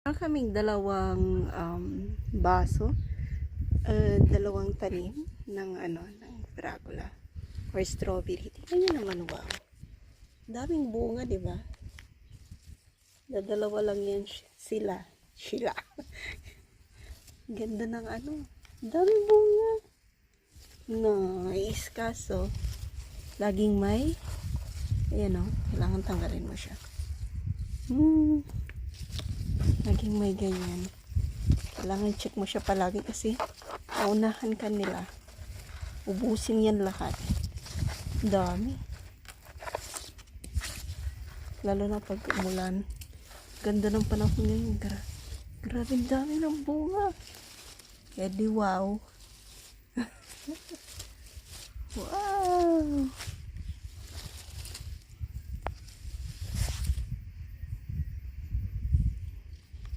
Kaming dalawang baso, dalawang tanim ng ng Dracula or strawberry. Tingnan nyo naman, wow. Daming bunga, di ba? Dadalawa lang yan sila. Ganda ng daming bunga. Nice, kaso laging may, ayan kailangan tanggalin mo siya. Laging may ganyan. Kailangan check mo siya palagi kasi naunahan ka nila. Ubusin yan lahat. Dami. Lalo na pag umulan. Ganda ng panahon ngayon. Grabe dami ng bunga. Edi wow. Wow.